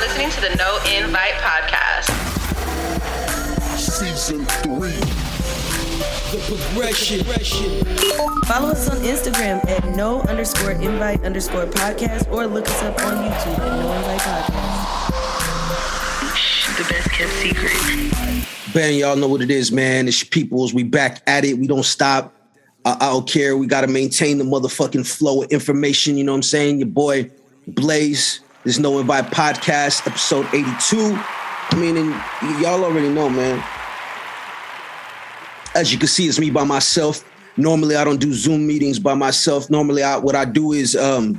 listening to the No Invite Podcast. Season 3. The progression. Follow us on Instagram at no_invite_podcast or look us up on YouTube at No Invite Podcast. The best kept secret. Bang, y'all know what it is, man. It's your peoples. We back at it. We don't stop. I don't care. We got to maintain the motherfucking flow of information. You know what I'm saying? Your boy Blaze. This No Invite Podcast, episode 82. I mean, and y'all already know, man. As you can see, it's me by myself. Normally, I don't do Zoom meetings by myself. Normally, what I do is I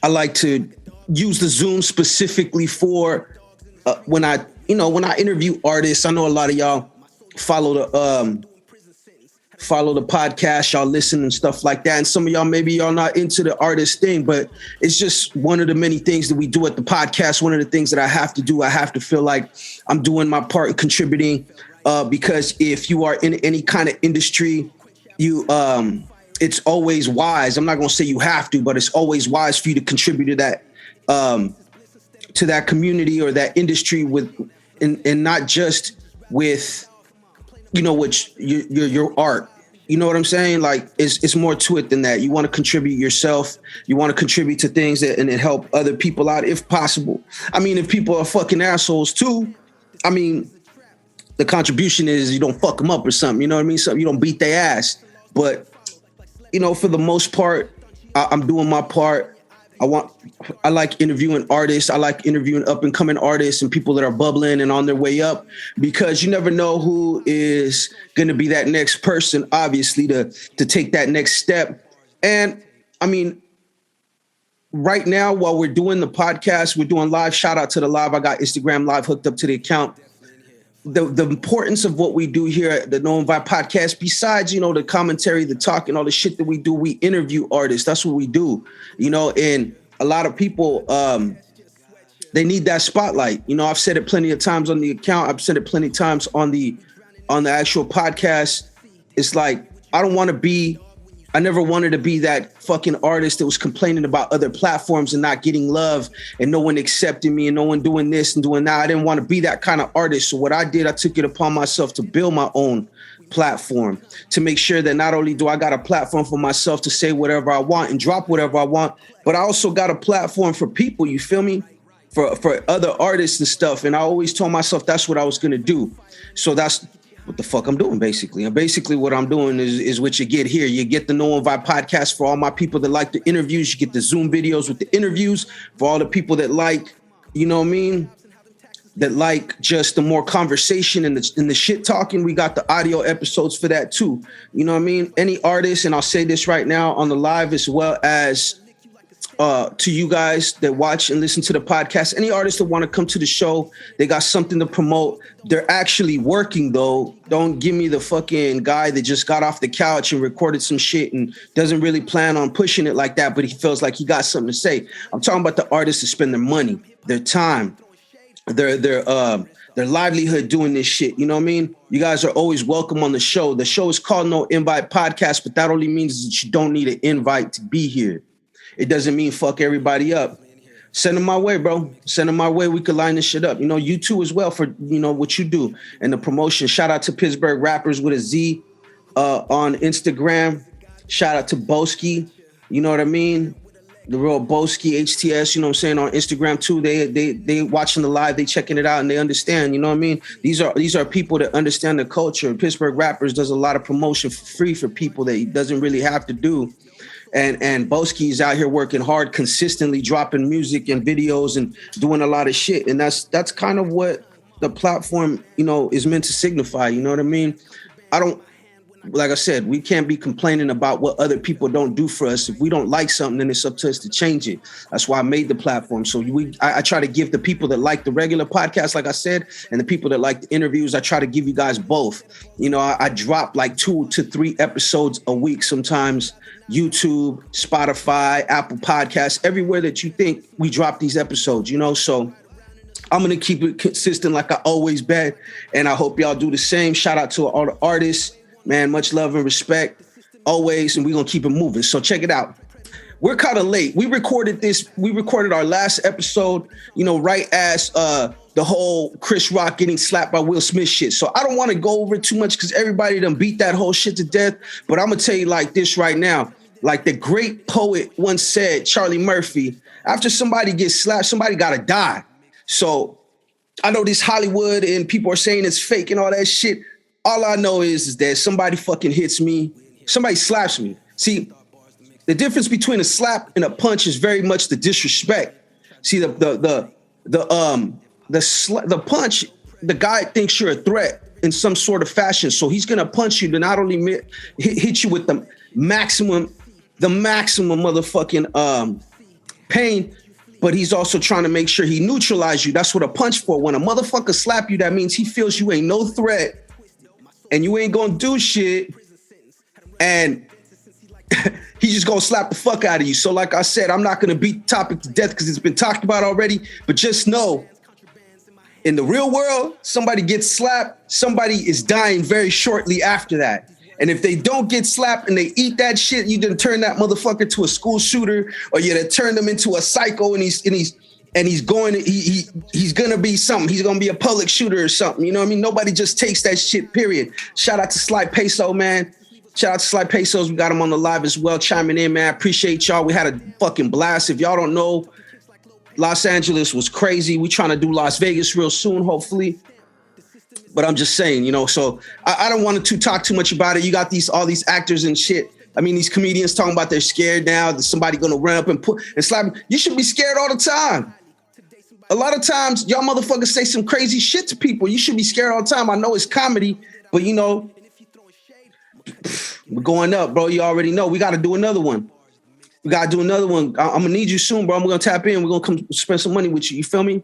like to use the Zoom specifically for when I interview artists. I know a lot of y'all follow the podcast, y'all listen and stuff like that. And some of y'all, maybe y'all not into the artist thing, but it's just one of the many things that we do at the podcast. One of the things that I have to do. I have to feel like I'm doing my part and contributing. Because if you are in any kind of industry, it's always wise. I'm not going to say you have to, but it's always wise for you to contribute to that community or that industry and not just with, your art. You know what I'm saying? Like it's more to it than that. You want to contribute yourself. You want to contribute to things and help other people out if possible. I mean, if people are fucking assholes too, I mean, the contribution is you don't fuck them up or something. You know what I mean? So you don't beat their ass. But, for the most part, I'm doing my part. I like interviewing artists. I like interviewing up and coming artists and people that are bubbling and on their way up, because you never know who is going to be that next person, obviously, to take that next step. And I mean, right now, while we're doing the podcast, we're doing live. Shout out to the live. I got Instagram Live hooked up to the account. The importance of what we do here at the No Invite Podcast, besides, the commentary, the talk, and all the shit that we do, we interview artists. That's what we do, and a lot of people, they need that spotlight. I've said it plenty of times on the account. I've said it plenty of times on the actual podcast. It's like, I never wanted to be that fucking artist that was complaining about other platforms and not getting love and no one accepting me and no one doing this and doing that. I didn't want to be that kind of artist. So what I did, I took it upon myself to build my own platform, to make sure that not only do I got a platform for myself to say whatever I want and drop whatever I want, but I also got a platform for people, you feel me? For other artists and stuff. And I always told myself that's what I was going to do. So that's what the fuck I'm doing, basically. And basically what I'm doing is what you get here. You get the No Invite Podcast for all my people that like the interviews. You get the Zoom videos with the interviews for all the people that like, that like just the more conversation and the shit talking. We got the audio episodes for that too. You know what I mean? Any artist, and I'll say this right now on the live as well as to you guys that watch and listen to the podcast, any artists that want to come to the show, they got something to promote. They're actually working though. Don't give me the fucking guy that just got off the couch and recorded some shit and doesn't really plan on pushing it like that, but he feels like he got something to say. I'm talking about the artists that spend their money, their time, their livelihood doing this shit. You know what I mean? You guys are always welcome on the show. The show is called No Invite Podcast, but that only means that you don't need an invite to be here. It doesn't mean fuck everybody up. Send them my way, bro. Send them my way. We could line this shit up. You too as well for, what you do and the promotion. Shout out to Pittsburgh Rappers with a Z on Instagram. Shout out to Boski. You know what I mean? The real Boski HTS, you know what I'm saying, on Instagram too. They watching the live, they checking it out and they understand, you know what I mean? These are people that understand the culture. Pittsburgh Rappers does a lot of promotion for free for people that he doesn't really have to do. And Boski's out here working hard, consistently dropping music and videos and doing a lot of shit. And that's kind of what the platform, is meant to signify. You know what I mean? Like I said, we can't be complaining about what other people don't do for us. If we don't like something, then it's up to us to change it. That's why I made the platform. So I try to give the people that like the regular podcast, like I said, and the people that like the interviews, I try to give you guys both. I drop like 2 to 3 episodes a week sometimes. YouTube, Spotify, Apple Podcasts, everywhere that you think we drop these episodes, so I'm going to keep it consistent like I always been. And I hope y'all do the same. Shout out to all the artists, man. Much love and respect always. And we're going to keep it moving. So check it out. we're kind of late. We recorded our last episode, right as the whole Chris Rock getting slapped by Will Smith shit. So I don't want to go over it too much because everybody done beat that whole shit to death. But I'm going to tell you like this right now. Like the great poet once said, Charlie Murphy, after somebody gets slapped, somebody got to die. So I know this Hollywood and people are saying it's fake and all that shit. All I know is that somebody fucking hits me. Somebody slaps me. See, the difference between a slap and a punch is very much the disrespect. See, the punch, the guy thinks you're a threat in some sort of fashion. So he's going to punch you to not only hit you with the maximum motherfucking pain, but he's also trying to make sure he neutralizes you. That's what a punch for. When a motherfucker slap you, that means he feels you ain't no threat and you ain't going to do shit. And he's just going to slap the fuck out of you. So like I said, I'm not going to beat the topic to death because it's been talked about already. But just know, in the real world, somebody gets slapped, somebody is dying very shortly after that. And if they don't get slapped and they eat that shit, you done turn that motherfucker to a school shooter, or you done turn them into a psycho, and he's gonna be something. He's gonna be a public shooter or something. You know what I mean? Nobody just takes that shit, period. Shout out to Sly Peso, man. Shout out to Sly Pesos. We got him on the live as well, chiming in, man. I appreciate y'all. We had a fucking blast. If y'all don't know, Los Angeles was crazy. We trying to do Las Vegas real soon, hopefully. But I'm just saying, so I don't want to talk too much about it. You got all these actors and shit. I mean, these comedians talking about they're scared now that somebody going to run up and slap them. You should be scared all the time. A lot of times, y'all motherfuckers say some crazy shit to people. You should be scared all the time. I know it's comedy, but we're going up, bro. You already know. We got to do another one. I'm going to need you soon, bro. I'm going to tap in. We're going to come spend some money with you. You feel me?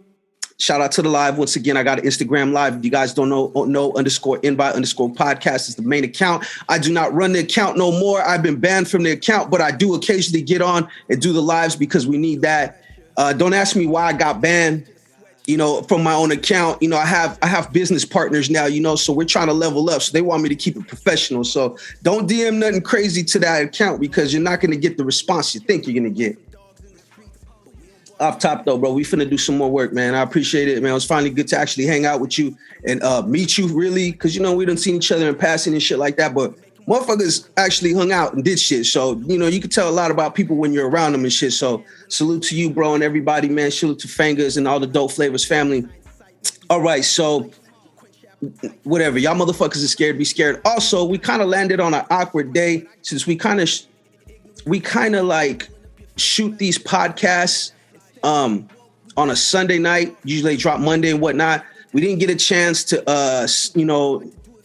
Shout out to the live. Once again, I got an Instagram live. If you guys don't know _invite_podcast is the main account. I do not run the account no more. I've been banned from the account, but I do occasionally get on and do the lives because we need that. Don't ask me why I got banned, from my own account. I have business partners now, so we're trying to level up. So they want me to keep it professional. So don't DM nothing crazy to that account because you're not going to get the response you think you're going to get. Off top though, bro, we finna do some more work, man. I appreciate it, man. It was finally good to actually hang out with you and meet you, really, because we done seen each other in passing and shit like that. But motherfuckers actually hung out and did shit. So you can tell a lot about people when you're around them and shit. So salute to you, bro, and everybody, man. Salute to Fingers and all the Dope Flavors family. All right, so whatever, y'all motherfuckers are scared. Be scared. Also, we kind of landed on an awkward day since we kind of like shoot these podcasts on a Sunday night. Usually they drop Monday and whatnot. We didn't get a chance to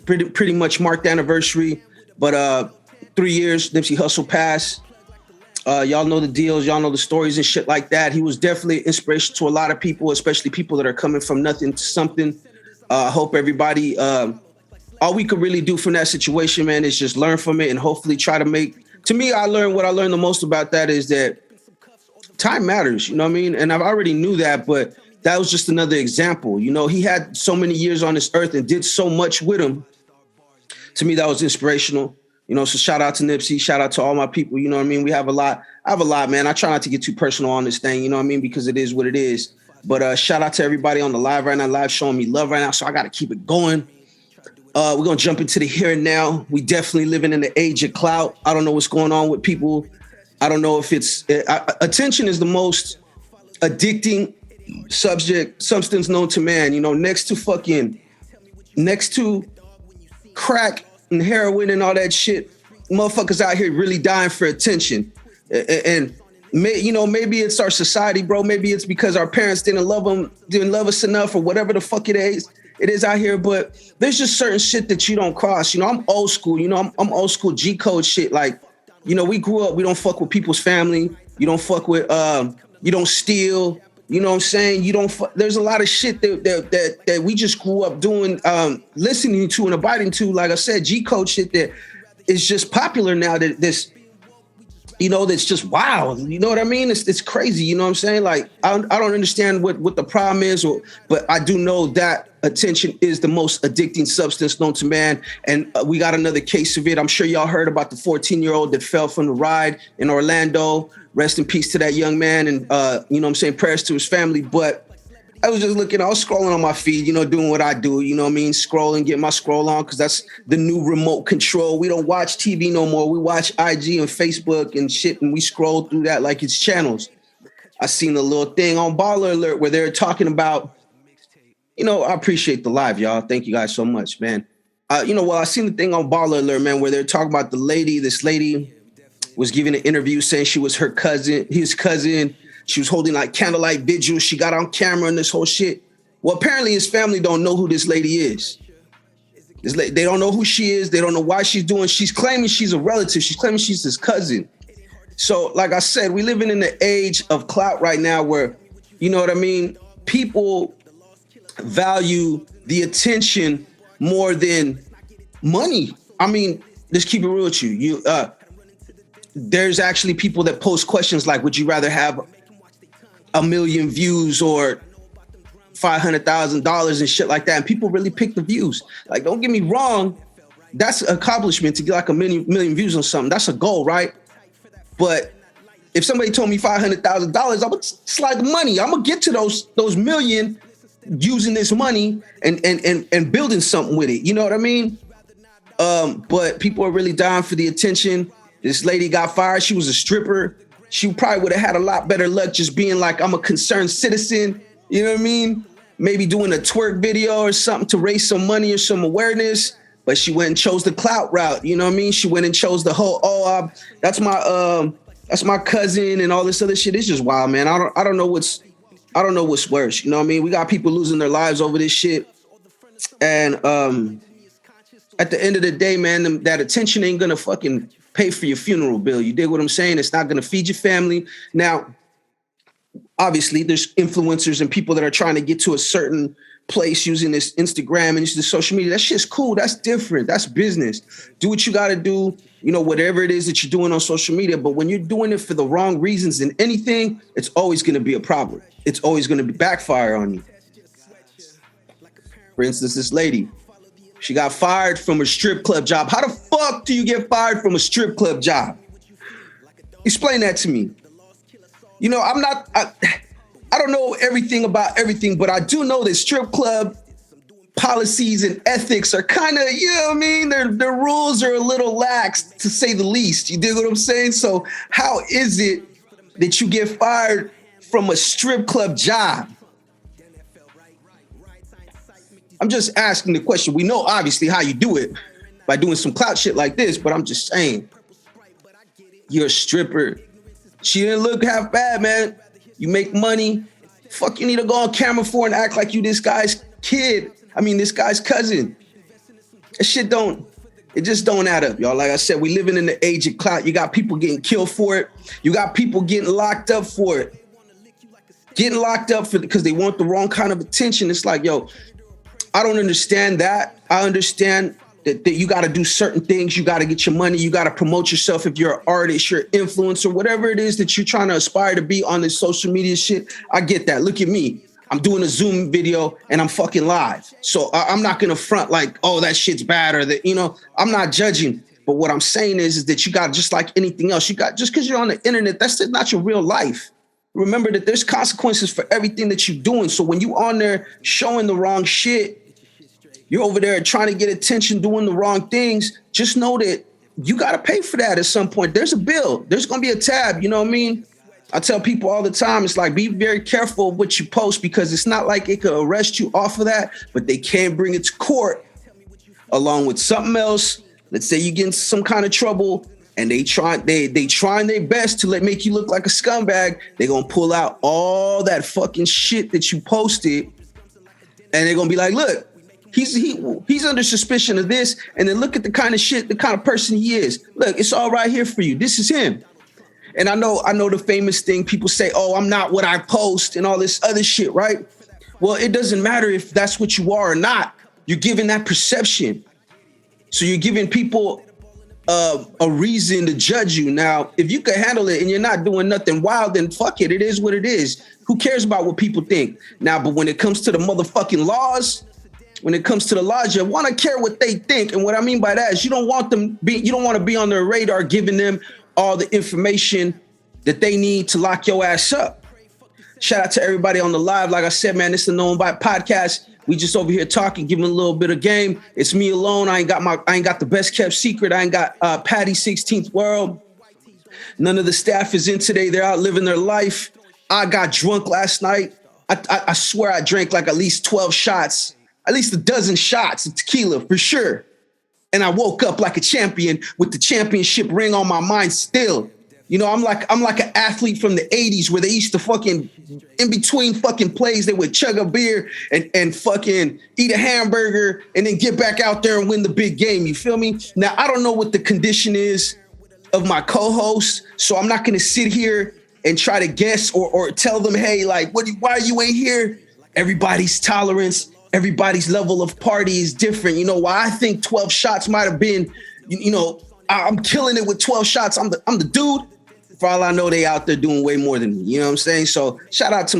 pretty much mark the anniversary, but 3 years Nipsey Hussle passed. Y'all know the deals, y'all know the stories and shit like that. He was definitely inspiration to a lot of people, especially people that are coming from nothing to something. I hope everybody, all we could really do from that situation, man, is just learn from it and hopefully try to to me, what I learned the most about that is that time matters, you know what I mean? And I already knew that, but that was just another example. He had so many years on this earth and did so much with him. To me, that was inspirational. So shout out to Nipsey, shout out to all my people, you know what I mean? I have a lot, man. I try not to get too personal on this thing, you know what I mean? Because it is what it is. But shout out to everybody on the live right now, live showing me love right now. So I got to keep it going. We're going to jump into the here and now. We definitely living in the age of clout. I don't know what's going on with people. I don't know if it's attention is the most addicting substance known to man, next to crack and heroin and all that shit. Motherfuckers out here really dying for attention. And maybe it's our society, bro. Maybe it's because our parents didn't love us enough or whatever the fuck it is out here. But there's just certain shit that you don't cross. I'm old school, I'm old school G code shit. Like, we grew up, we don't fuck with people's family. You don't fuck with, you don't steal. You know what I'm saying? There's a lot of shit that we just grew up doing, listening to and abiding to. Like I said, G code shit that is just popular now. That this you know, that's just wow. You know what I mean? It's crazy. You know what I'm saying? Like, I don't understand what the problem is, but I do know that attention is the most addicting substance known to man. And we got another case of it. I'm sure y'all heard about the 14-year-old that fell from the ride in Orlando. Rest in peace to that young man. And, you know what I'm saying? Prayers to his family. But I was just looking, I was scrolling on my feed, you know, doing what I do, you know what I mean? Scrolling, get my scroll on, because that's the new remote control. We don't watch TV no more. We watch IG and Facebook and shit, and we scroll through that like it's channels. I seen a little thing on Baller Alert where they're talking about, you know, I appreciate the live, y'all. Thank you guys so much, man. You know, well, I seen the thing on Baller Alert, man, where they're talking about this lady was giving an interview saying she was his cousin. She was holding like candlelight vigils. She got on camera and this whole shit. Well, apparently his family don't know who this lady is. They don't know who she is. They don't know why she's doing. She's claiming she's a relative. She's claiming she's his cousin. So, like I said, we living in the age of clout right now where, you know what I mean? People value the attention more than money. I mean, let's keep it real with you. There's actually people that post questions like, would you rather have 1 million views or $500,000 and shit like that? And people really pick the views. Like, don't get me wrong, that's an accomplishment to get like 1 million views on something. That's a goal, right? But if somebody told me $500,000, I would slide the money. I'm gonna get to those million using this money and building something with it. You know what I mean? But people are really dying for the attention. This lady got fired. She was a stripper. She probably would have had a lot better luck just being like, I'm a concerned citizen. You know what I mean? Maybe doing a twerk video or something to raise some money or some awareness. But she went and chose the clout route. You know what I mean? She went and chose the whole, that's my cousin and all this other shit. It's just wild, man. I don't know what's worse. You know what I mean? We got people losing their lives over this shit. And at the end of the day, man, that attention ain't gonna fucking pay for your funeral bill. You dig what I'm saying? It's not gonna feed your family. Now, obviously, there's influencers and people that are trying to get to a certain place using this Instagram and using the social media. That shit's cool. That's different. That's business. Do what you got to do, you know, whatever it is that you're doing on social media. But when you're doing it for the wrong reasons in anything, it's always going to be a problem. It's always going to backfire on you. For instance, this lady, she got fired from a strip club job. How the fuck do you get fired from a strip club job? Explain that to me. You know, I don't know everything about everything, but I do know that strip club policies and ethics are kind of, you know what I mean? Their rules are a little lax, to say the least. You dig what I'm saying? So how is it that you get fired from a strip club job? I'm just asking the question. We know obviously how you do it by doing some clout shit like this, but I'm just saying, you're a stripper. She didn't look half bad, man. You make money. Fuck, you need to go on camera for and act like you this guy's kid. I mean, this guy's cousin. That shit it just don't add up, y'all. Like I said, we living in the age of clout. You got people getting killed for it. You got people getting locked up for it. Getting locked up because they want the wrong kind of attention. It's like, yo, I don't understand that. I understand that you got to do certain things. You got to get your money. You got to promote yourself if you're an artist, you're an influencer, whatever it is that you're trying to aspire to be on this social media shit. I get that. Look at me. I'm doing a Zoom video and I'm fucking live. So I'm not going to front like, oh, that shit's bad or that, you know, I'm not judging. But what I'm saying is that you got, just like anything else, just because you're on the internet, that's not your real life. Remember that there's consequences for everything that you're doing. So when you on there showing the wrong shit, you're over there trying to get attention, doing the wrong things, just know that you got to pay for that at some point. There's a bill. There's going to be a tab. You know what I mean? I tell people all the time, it's like, be very careful of what you post, because it's not like it could arrest you off of that, but they can bring it to court along with something else. Let's say you get in some kind of trouble and they trying their best to make you look like a scumbag. They're going to pull out all that fucking shit that you posted. And they're going to be like, look, he's under suspicion of this, and then look at the kind of shit, the kind of person he is. Look, it's all right here for you. This is him. And I know the famous thing people say, oh, I'm not what I post and all this other shit, right? Well, it doesn't matter if that's what you are or not. You're giving that perception. So you're giving people a reason to judge you. Now, if you can handle it and you're not doing nothing wild, then fuck it. It is what it is. Who cares about what people think? Now, but when it comes to the motherfucking laws, you want to care what they think. And what I mean by that is you don't want to be on their radar, giving them all the information that they need to lock your ass up. Shout out to everybody on the live. Like I said, man, it's the No Invite podcast. We just over here talking, giving a little bit of game. It's me alone. I ain't got the best kept secret. I ain't got Patty 16th World. None of the staff is in today. They're out living their life. I got drunk last night. I swear I drank like at least 12 shots, at least a dozen shots of tequila for sure. And I woke up like a champion with the championship ring on my mind still. You know, I'm like an athlete from the 80s where they used to fucking, in between fucking plays, they would chug a beer and fucking eat a hamburger and then get back out there and win the big game. You feel me? Now, I don't know what the condition is of my co-hosts, so I'm not going to sit here and try to guess or tell them, hey, like, why you ain't here? Everybody's tolerance, everybody's level of party is different. You know, why I think 12 shots might have been, you know, I'm killing it with 12 shots. I'm the dude. For all I know, they out there doing way more than me. You know what I'm saying? So shout out to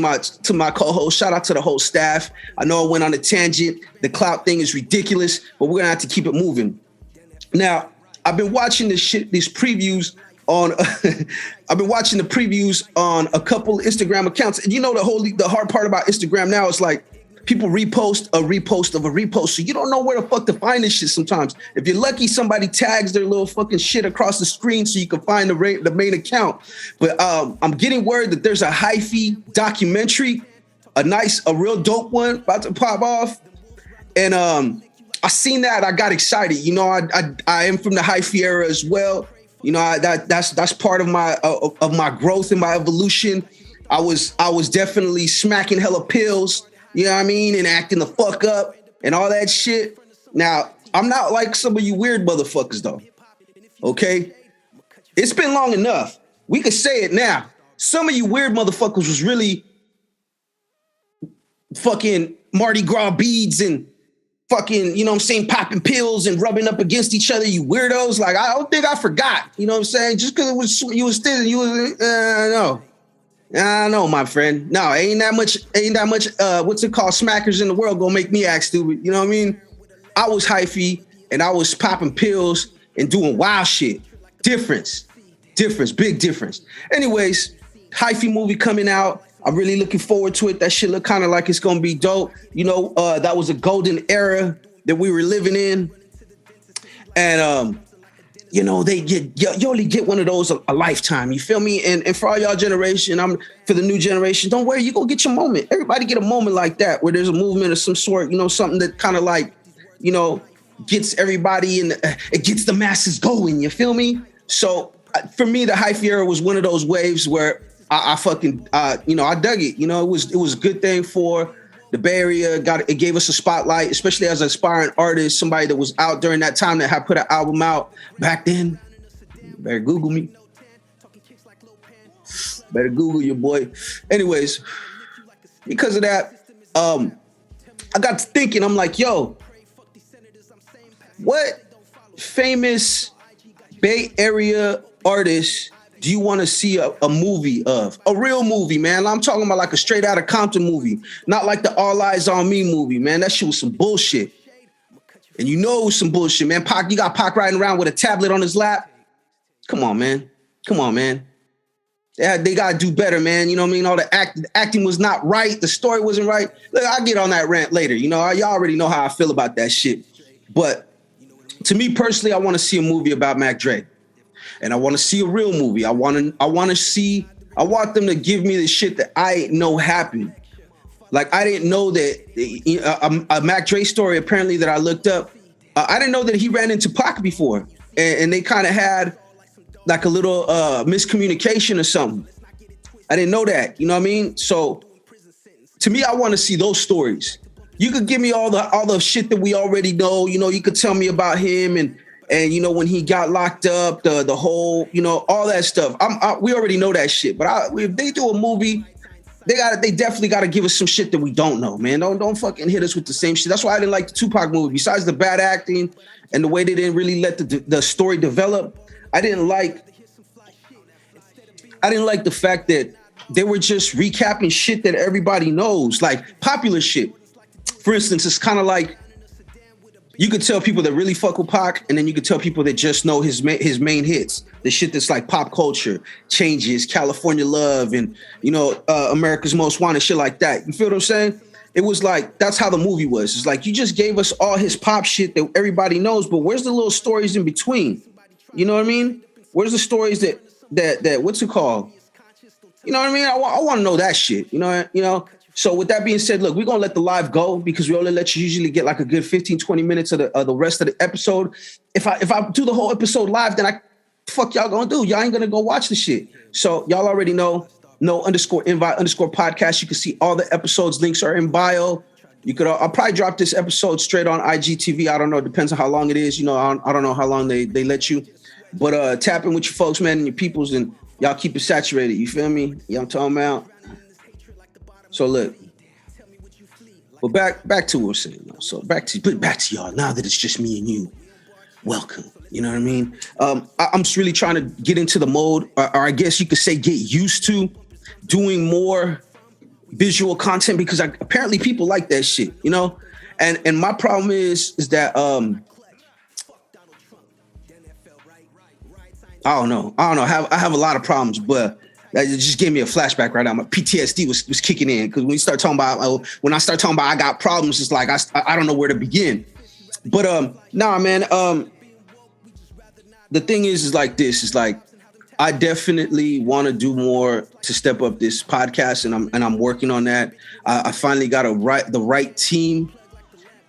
my co-host. Shout out to the whole staff. I know I went on a tangent. The clout thing is ridiculous, but we're gonna have to keep it moving. Now, I've been watching these previews on. I've been watching the previews on a couple Instagram accounts, and you know the hard part about Instagram now is like people repost a repost of a repost, so you don't know where the fuck to find this shit sometimes. If you're lucky, somebody tags their little fucking shit across the screen so you can find the main account. But I'm getting word that there's a hyphy documentary, a real dope one about to pop off. And I seen that, I got excited. You know, I am from the hyphy era as well. You know, that's part of my growth and my evolution. I was definitely smacking hella pills. You know what I mean? And acting the fuck up and all that shit. Now, I'm not like some of you weird motherfuckers, though. Okay? It's been long enough. We could say it now. Some of you weird motherfuckers was really fucking Mardi Gras beads and fucking, you know what I'm saying, popping pills and rubbing up against each other, you weirdos. Like, I don't think I forgot. You know what I'm saying? Just because you was still, no. I know, my friend. No, ain't that much, what's it called, smackers in the world gonna make me act stupid. You know what I mean? I was hyphy and I was popping pills and doing wild shit. Difference, big difference. Anyways, hyphy movie coming out. I'm really looking forward to it. That shit look kind of like it's gonna be dope. You know, that was a golden era that we were living in. And, you know, you only get one of those a lifetime. You feel me? And for all y'all generation, for the new generation, don't worry, you gonna get your moment. Everybody get a moment like that where there's a movement of some sort, you know, something that kind of like, you know, gets everybody in, it gets the masses going. You feel me? So for me, the hyphy era was one of those waves where I fucking, you know, I dug it. You know, it was a good thing for the Bay Area. It gave us a spotlight, especially as an aspiring artist, somebody that was out during that time that had put an album out back then. Better Google me. Better Google your boy. Anyways, because of that, I got to thinking, I'm like, yo, what famous Bay Area artist do you want to see a movie of? A real movie, man. I'm talking about like a straight out of Compton movie. Not like the All Eyes on Me movie, man. That shit was some bullshit. And you know it was some bullshit, man. Pac, you got Pac riding around with a tablet on his lap. Come on, man. They got to do better, man. You know what I mean? All the acting was not right. The story wasn't right. Look, I'll get on that rant later. You know, y'all already know how I feel about that shit. But to me personally, I want to see a movie about Mac Dre. And I want to see a real movie. I want them to give me the shit that I know happened. Like, I didn't know that a Mac Dre story, apparently, that I looked up. I didn't know that he ran into Pac before. And they kind of had like a little miscommunication or something. I didn't know that. You know what I mean? So to me, I want to see those stories. You could give me all the shit that we already know. You know, you could tell me about him and you know, when he got locked up, the whole, you know, all that stuff. We already know that shit. But if they do a movie They definitely gotta give us some shit that we don't know, man. Don't fucking hit us with the same shit. That's why I didn't like the Tupac movie. Besides the bad acting and the way they didn't really let the story develop, I didn't like the fact that they were just recapping shit that everybody knows, like popular shit. For instance, it's kind of like you could tell people that really fuck with Pac, and then you could tell people that just know his main hits, the shit that's like pop culture, Changes, California Love, and America's Most Wanted, shit like that. You feel what I'm saying? It was like that's how the movie was. It's like you just gave us all his pop shit that everybody knows, but where's the little stories in between? You know what I mean? Where's the stories that what's it called? You know what I mean? I want to know that shit. You know. So with that being said, look, we're going to let the live go because we only let you usually get like a good 15, 20 minutes of the rest of the episode. If I do the whole episode live, then fuck y'all going to do? Y'all ain't going to go watch the shit. So y'all already know, no_invite_podcast. You can see all the episodes. Links are in bio. I'll probably drop this episode straight on IGTV. I don't know. It depends on how long it is. I don't know how long they let you. But tap in with your folks, man, and your peoples, and y'all keep it saturated. You feel me? Yeah, I'm talking about. So look, well, back to what I'm saying. So back to y'all. Now that it's just me and you, welcome. You know what I mean? I'm just really trying to get into the mode, or I guess you could say get used to doing more visual content because apparently people like that shit, And my problem is that I don't know. I have a lot of problems, but that just gave me a flashback right now. My PTSD was kicking in because when I start talking about I got problems, it's like I don't know where to begin. But nah, man. The thing is like this. Is like I definitely want to do more to step up this podcast, and I'm working on that. I finally got the right team,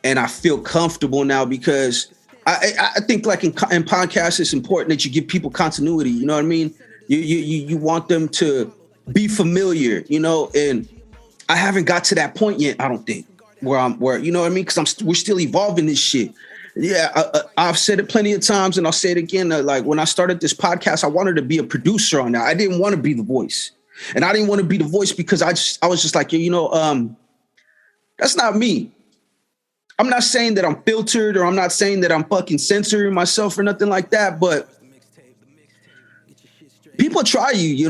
and I feel comfortable now because I think like in podcasts, it's important that you give people continuity. You know what I mean? You want them to be familiar, and I haven't got to that point yet. I don't think where you know what I mean? Because we're still evolving this shit. Yeah, I've said it plenty of times, and I'll say it again. Like when I started this podcast, I wanted to be a producer on that. I didn't want to be the voice, and I didn't want to be the voice because I was just like, that's not me. I'm not saying that I'm filtered, or I'm not saying that I'm fucking censoring myself or nothing like that, but people try you,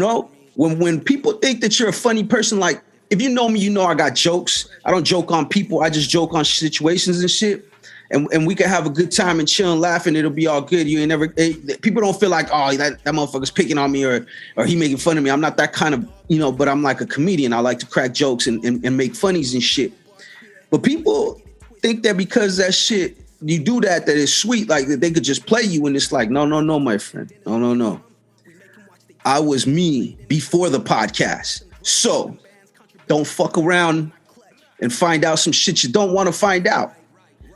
when people think that you're a funny person, like if you know me, I got jokes. I don't joke on people. I just joke on situations and shit. And we can have a good time and chill and laugh and it'll be all good. You ain't never, people don't feel like, oh, that motherfucker's picking on me or he making fun of me. I'm not that kind of, but I'm like a comedian. I like to crack jokes and make funnies and shit. But people think that because that shit, you do that is sweet, like that they could just play you, and it's like, no, my friend. No. I was me before the podcast. So don't fuck around and find out some shit you don't want to find out.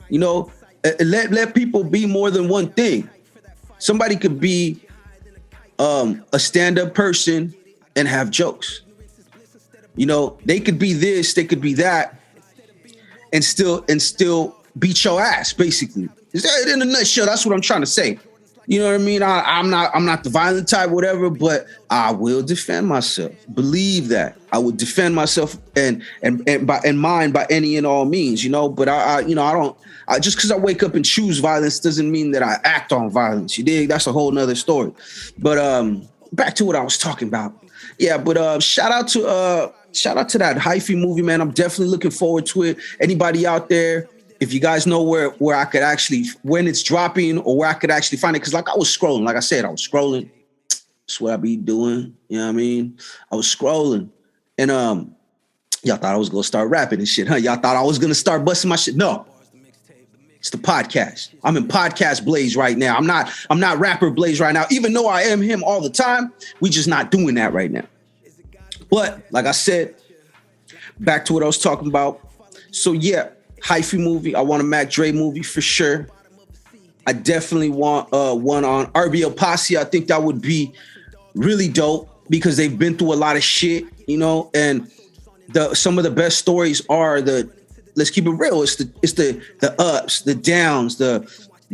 Let people be more than one thing. Somebody could be a stand-up person and have jokes. They could be this, they could be that, and still beat your ass, basically. In a nutshell, that's what I'm trying to say. You know what I mean? I'm not the violent type, whatever, but I will defend myself. Believe that. I will defend myself and mine by any and all means, But I don't. Just because I wake up and choose violence doesn't mean that I act on violence. You dig? That's a whole nother story. But back to what I was talking about. Yeah, but shout out to that hyphy movie, man. I'm definitely looking forward to it. Anybody out there, if you guys know where I could actually, when it's dropping or where I could actually find it, because like I was scrolling, like I said, I was scrolling. That's what I be doing. You know what I mean? I was scrolling, and y'all thought I was gonna start rapping and shit, huh? Y'all thought I was gonna start busting my shit. No, it's the podcast. I'm in podcast Blaze right now. I'm not rapper Blaze right now, even though I am him all the time. We just not doing that right now. But like I said, back to what I was talking about. So yeah. Hyphy movie. I want a Mac Dre movie for sure. I definitely want one on RBL Posse. I think that would be really dope because they've been through a lot of shit, and some of the best stories are let's keep it real. It's the ups, the downs, the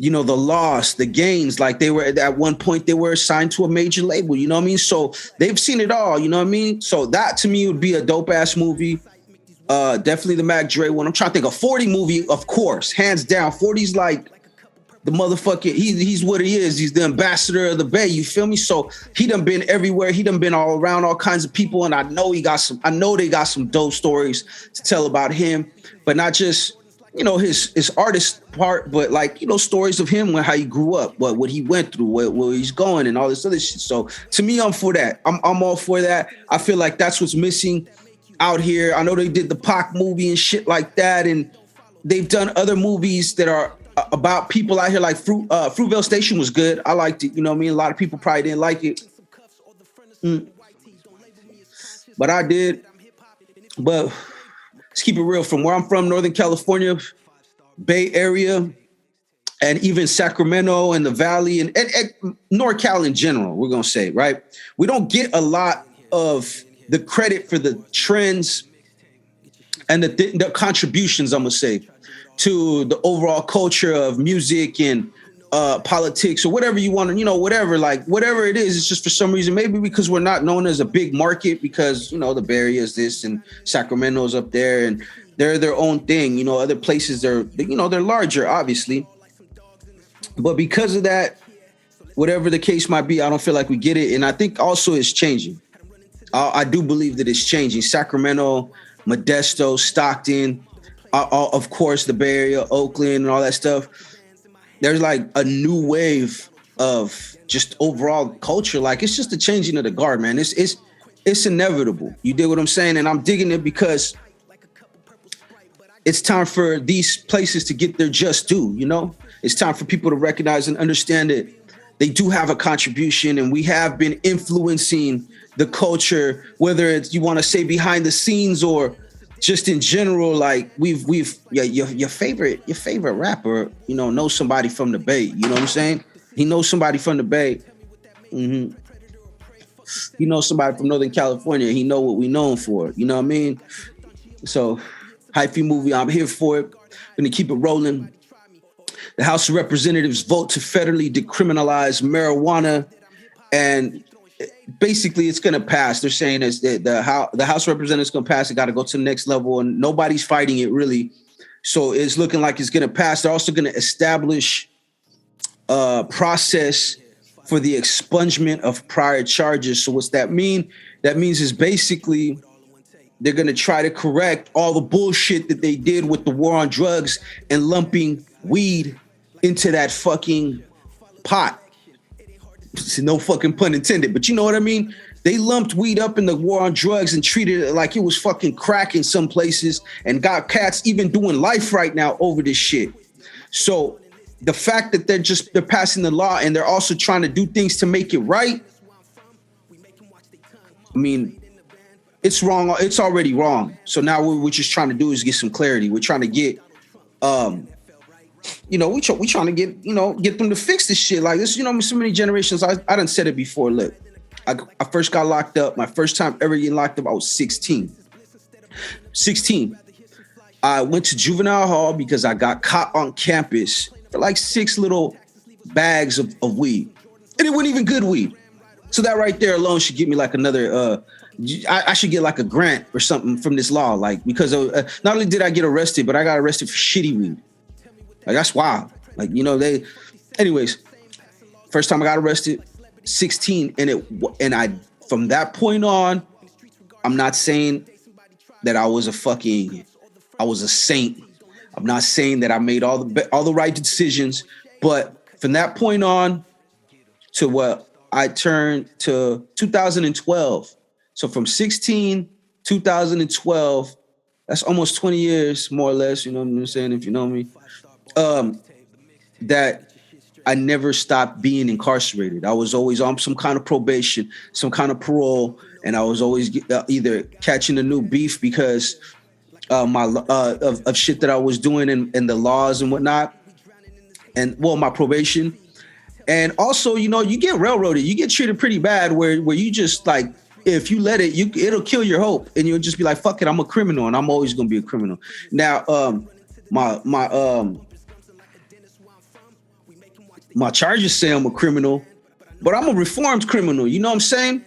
you know, the loss, the gains. Like they were at one point, they were assigned to a major label. You know what I mean? So they've seen it all. You know what I mean? So that to me would be a dope ass movie. Definitely the Mac Dre one. I'm trying to think. A 40 movie, of course, hands down. 40's like the motherfucker. He's what he is. He's the ambassador of the Bay. You feel me? So he done been everywhere. He done been all around all kinds of people, and I know they got some dope stories to tell about him, but not just, you know, his artist part, but like, you know, stories of him and how he grew up, what he went through, where he's going, and all this other shit. So to me, I'm for that. I'm all for that. I feel like that's what's missing out here. I know they did the Pac movie and shit like that, and they've done other movies that are about people out here. Like Fruitvale Station was good. I liked it. You know what I mean? A lot of people probably didn't like it, but I did. But let's keep it real. From where I'm from, Northern California, Bay Area, and even Sacramento and the Valley and NorCal in general, we're going to say, right? We don't get a lot of the credit for the trends and the contributions, I'm going to say, to the overall culture of music and politics or whatever you want to, you know, whatever it is. It's just for some reason, maybe because we're not known as a big market, because, you know, the Bay Area is this and Sacramento's up there and they're their own thing. You know, other places they're larger, obviously. But because of that, whatever the case might be, I don't feel like we get it. And I think also it's changing. I do believe that it's changing. Sacramento, Modesto, Stockton, of course, the Bay Area, Oakland, and all that stuff. There's like a new wave of just overall culture. Like it's just a changing of the guard, man. It's inevitable. You dig what I'm saying? And I'm digging it because it's time for these places to get their just due. You know, it's time for people to recognize and understand that they do have a contribution, and we have been influencing the culture, whether it's, you want to say, behind the scenes or just in general. Like your favorite rapper, you knows somebody from the Bay. You know what I'm saying? He knows somebody from the Bay. Mm-hmm. He knows somebody from Northern California. He know what we known for. You know what I mean? So, hyphy movie, I'm here for it. Gonna keep it rolling. The House of Representatives vote to federally decriminalize marijuana, and basically it's going to pass. They're saying is that the House of Representatives is going to pass. It got to go to the next level, and nobody's fighting it really. So it's looking like it's going to pass. They're also going to establish a process for the expungement of prior charges. So what's that mean? That means is basically they're going to try to correct all the bullshit that they did with the war on drugs and lumping weed into that fucking pot. No fucking pun intended, but you know what I mean? They lumped weed up in the war on drugs and treated it like it was fucking crack in some places, and got cats even doing life right now over this shit. So the fact that they're passing the law and they're also trying to do things to make it right, I mean, it's wrong. It's already wrong. So now what we're just trying to do is get some clarity. We're trying to get, we trying to get them to fix this shit. Like this, so many generations. I done said it before. Look, I first got locked up. My first time ever getting locked up, I was 16. 16. I went to juvenile hall because I got caught on campus for like 6 little bags of weed. And it wasn't even good weed. So that right there alone should give me like another, I should get like a grant or something from this law. Like, because not only did I get arrested, but I got arrested for shitty weed. Like, that's wild. Like, anyways, first time I got arrested, 16. And I, from that point on, I'm not saying that I was a saint. I'm not saying that I made all the right decisions, but from that point on to what I turned to 2012. So from 16, 2012, that's almost 20 years, more or less, you know what I'm saying, if you know me, that I never stopped being incarcerated. I was always on some kind of probation, some kind of parole, and I was always either catching a new beef because of shit that I was doing and the laws and whatnot, and my probation. And also, you get railroaded. You get treated pretty bad where you just like, if you let it, it'll kill your hope, and you'll just be like, fuck it, I'm a criminal, and I'm always gonna be a criminal. Now, my charges say I'm a criminal, but I'm a reformed criminal. You know what I'm saying?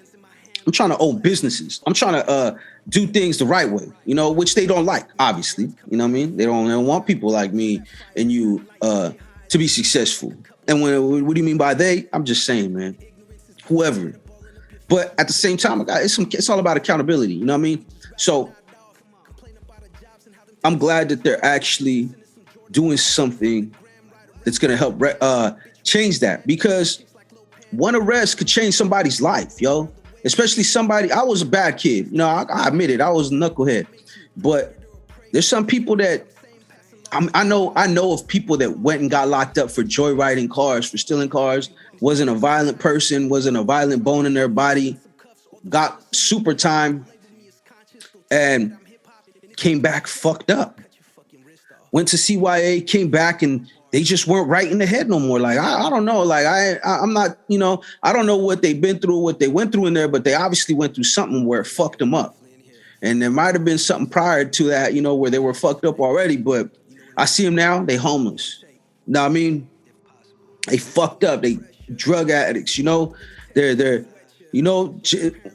I'm trying to own businesses. I'm trying to do things the right way, you know, which they don't like, obviously. You know what I mean? They don't want people like me and you to be successful. And what do you mean by they? I'm just saying, man, whoever. But at the same time, it's all about accountability. You know what I mean? So I'm glad that they're actually doing something that's going to help change that, because one arrest could change somebody's life, yo. Especially somebody, I was a bad kid. You know, I admit it. I was a knucklehead. But there's some people that I know of people that went and got locked up for joyriding cars, for stealing cars, wasn't a violent person, wasn't a violent bone in their body, got super time, and came back fucked up. Went to CYA, came back, and they just weren't right in the head no more. Like, I don't know. Like, I'm not, you know, I don't know what they've been through, what they went through in there, but they obviously went through something where it fucked them up. And there might have been something prior to that, you know, where they were fucked up already. But I see them now, they homeless. Now, I mean, they fucked up. They drug addicts, you know. They're, you know,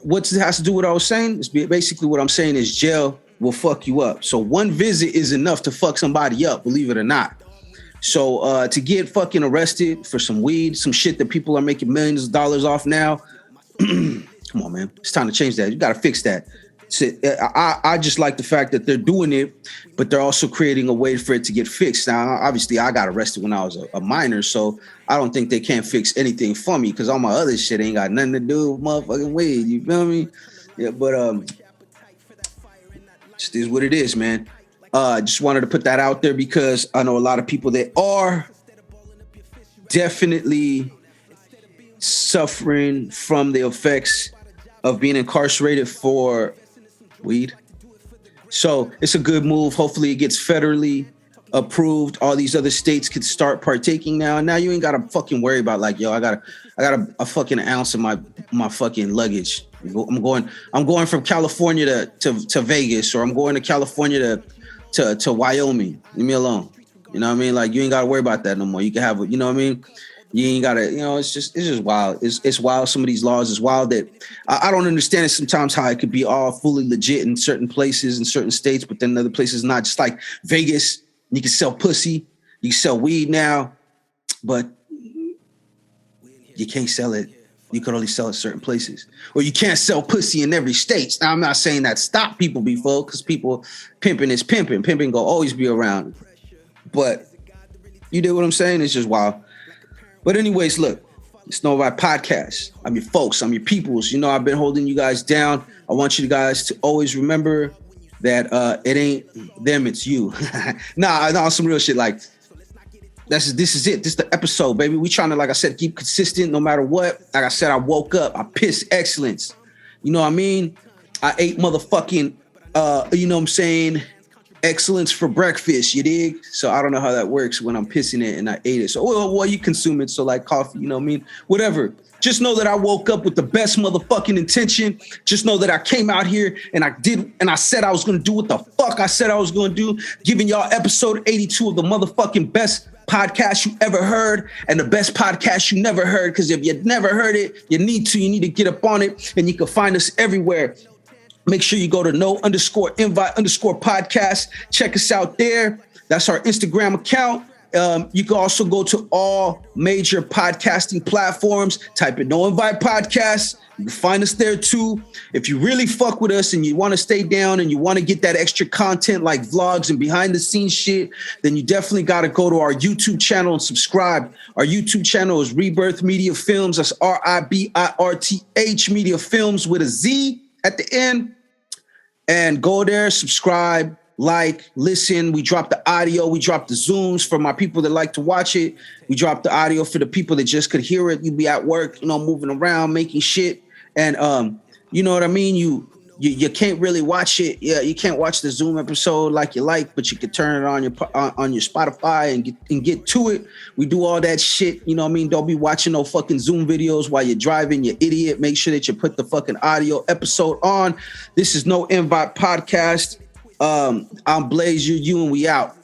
what it has to do with what I was saying? It's basically what I'm saying is jail will fuck you up. So one visit is enough to fuck somebody up, believe it or not. So to get fucking arrested for some weed, some shit that people are making millions of dollars off now, come on, man, it's time to change that. You got to fix that. So, I just like the fact that they're doing it, but they're also creating a way for it to get fixed. Now, obviously, I got arrested when I was a minor, so I don't think they can't fix anything for me because all my other shit ain't got nothing to do with motherfucking weed. You feel me? Yeah, but just is what it is, man. Just wanted to put that out there because I know a lot of people that are definitely suffering from the effects of being incarcerated for weed. So it's a good move. Hopefully it gets federally approved. All these other states could start partaking now. And now you ain't got to fucking worry about like, yo, I got a fucking ounce of my fucking luggage. I'm going from California to Vegas, or I'm going to California to Wyoming. Leave me alone. You know what I mean? Like, you ain't got to worry about that no more. You can have it, you know what I mean? You ain't got to, you know, it's just wild. It's wild. Some of these laws is wild that I don't understand it sometimes, how it could be all fully legit in certain places, in certain states, but then other places not. Just like Vegas, you can sell pussy, you can sell weed now, but you can't sell it. You can only sell it certain places. Or you can't sell pussy in every state. Now, I'm not saying that stop people before, because people, pimping is pimping. Pimping go always be around. But you do what I'm saying? It's just wild. But anyways, look, it's No Vibe Podcast. I'm your folks. I'm your peoples. You know, I've been holding you guys down. I want you guys to always remember that it ain't them, it's you. Nah, some real shit. Like, this is it. This is the episode, baby. We trying to, like I said, keep consistent no matter what. Like I said, I woke up. I pissed excellence. You know what I mean? I ate motherfucking, you know what I'm saying, excellence for breakfast, you dig? So I don't know how that works when I'm pissing it and I ate it. So, well, you consume it. So like coffee, you know what I mean? Whatever. Just know that I woke up with the best motherfucking intention. Just know that I came out here and I did, and I said I was going to do what the fuck I said I was going to do. Giving y'all episode 82 of the motherfucking best podcast you ever heard and the best podcast you never heard. Because if you never heard it, you need to get up on it, and you can find us everywhere. Make sure you go to no_invite_podcast. Check us out there. That's our Instagram account. You can also go to all major podcasting platforms. Type in No Invite Podcast. You can find us there too. If you really fuck with us and you want to stay down and you want to get that extra content like vlogs and behind the scenes shit, then you definitely got to go to our YouTube channel and subscribe. Our YouTube channel is RiBirth Media Films. That's RiBirth Media Films with a Z at the end. And go there, subscribe, like, listen. We drop the audio. We drop the Zooms for my people that like to watch it. We drop the audio for the people that just could hear it. You be at work, you know, moving around, making shit. And you know what I mean? You can't really watch it. Yeah, you can't watch the Zoom episode like you like, but you can turn it on your Spotify and get to it. We do all that shit. You know what I mean? Don't be watching no fucking Zoom videos while you're driving, you idiot. Make sure that you put the fucking audio episode on. This is No Invite Podcast. I'm Blaze, you, and we out.